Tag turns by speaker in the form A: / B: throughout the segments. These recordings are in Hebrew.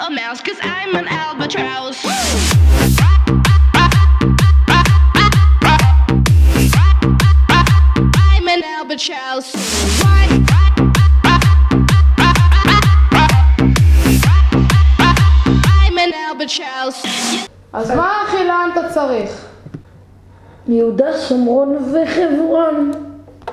A: a mouse, 'cause I'm an albatross. I'm an albatross. I'm an albatross.
B: אז מה אכילן אתה צריך?
C: יהודה, שומרון וחברון.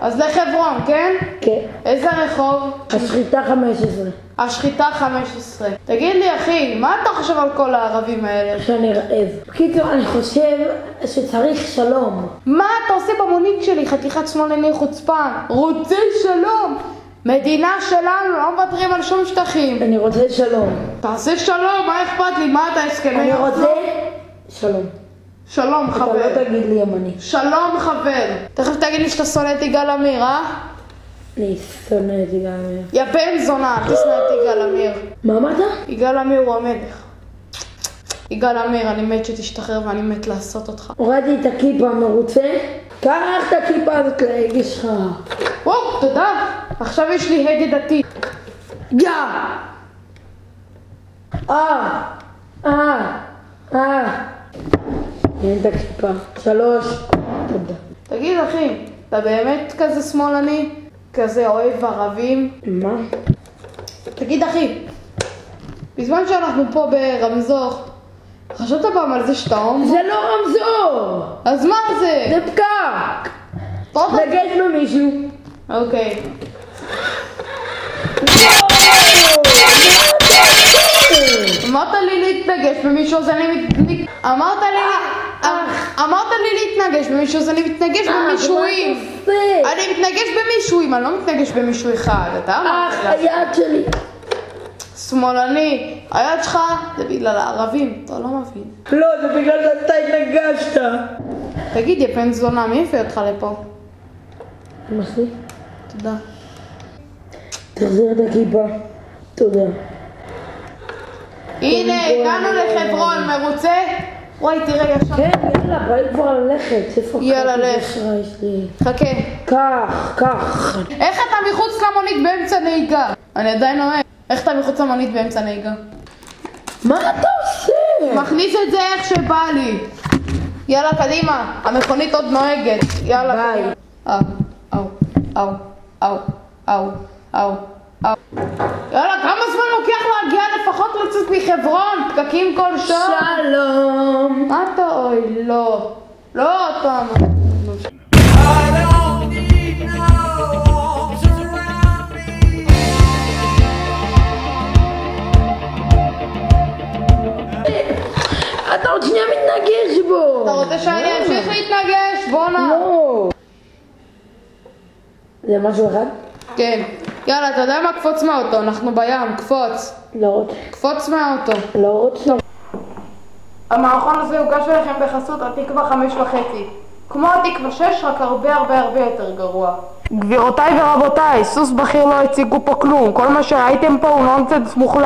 B: אז לחברון, כן?
C: כן.
B: איזה רחוב?
C: השחיטה 15.
B: השחיטה 15. תגיד לי אחי, מה אתה חושב על כל הערבים האלה?
C: שאני רעב. בקיצור, אני חושב שצריך שלום.
B: מה אתה עושה במונית שלי, חתיכת שמאלני חוצפן? רוצה שלום! מדינה שלנו, לא מוותרים על שום שטחים.
C: אני רוצה שלום.
B: תעשה שלום, מה אכפת לי? מה אתה הסכמי?
C: אני רוצה שלום.
B: שלום
C: אתה
B: חבר.
C: לא תגיד לי ימני.
B: שלום חבר. תכף תגיד לי שאתה שונא את יגאל עמיר, אה?
C: אני שונא את יגאל עמיר.
B: יא בן זונה, תשנא את יגאל עמיר.
C: מה אמרת?
B: יגאל עמיר הוא המלך. יגאל עמיר, אני מת שתשתחרר ואני מת לעשות אותך.
C: הורדתי את הכיפה, מרוצה? קח את הכיפה הזאת להגה שלך.
B: וואו, תודה. עכשיו יש לי הגה דתי.
C: יא! אין את הכיפה. 3. תודה.
B: תגיד אחי, אתה באמת כזה שמאלני? כזה אוהב ערבים?
C: מה?
B: תגיד אחי, בזמן שאנחנו פה ברמזור, חשבת פעם על זה שאתה הומו?
C: זה לא רמזור!
B: אז מה זה?
C: זה פקק!
B: טוב,
C: נגד במישהו.
B: אוקיי. אמרת לי להתנגש במישהו, אז אני אמרת לי להתנגש במישהו, אז אני מתנגש במישואים. אני מתנגש במישואים, אני לא מתנגש במישהו אחד, אתה אמרת.
C: היד שלי.
B: שמאלני, היד שלך זה בגלל הערבים, אתה לא מבין.
C: לא, זה בגלל שאתה התנגשת.
B: תגיד, יא בן זונה, מי הביא אותך לפה?
C: אמא שלי?
B: תודה.
C: תחזיר את הכיפה. תודה.
B: הנה, הגענו לחברון, מרוצה? וואי, תראה ישר.
C: כן, יאללה, בא לי כבר ללכת. איפה
B: יאללה, לך.
C: אשראי שלי?
B: חכה.
C: קח.
B: איך אתה מחוץ למונית באמצע נהיגה? אני עדיין נוהג. איך אתה מחוץ למונית באמצע נהיגה?
C: מה אתה עושה?
B: מכניס את זה איך שבא לי. יאללה, קדימה. המכונית עוד נוהגת. יאללה.
C: ביי.
B: אau. יאללה, כמה זמן לוקח להגיע לפחות לצאת מחברון? פקקים כל שעה.
C: שלום.
B: מה אתה אוי? לא. לא, אתה...
C: אתה עוד שנייה מתנגש בו.
B: אתה רוצה שאני אמשיך להתנגש? בוא נע.
C: לא. זה משהו אחד?
B: כן. יאללה, אתה יודע מה? קפוץ מהאוטו, אנחנו בים, קפוץ.
C: לא רוצה.
B: קפוץ מהאוטו.
C: לא רוצה.
B: המערכון הזה הוגש לכם בחסות התקווה 5.5. כמו התקווה 6, רק הרבה יותר גרוע. גבירותיי ורבותיי, סוס בכיר לא הציגו פה כלום. כל מה שהייתם פה הוא נונסנס מוחלט.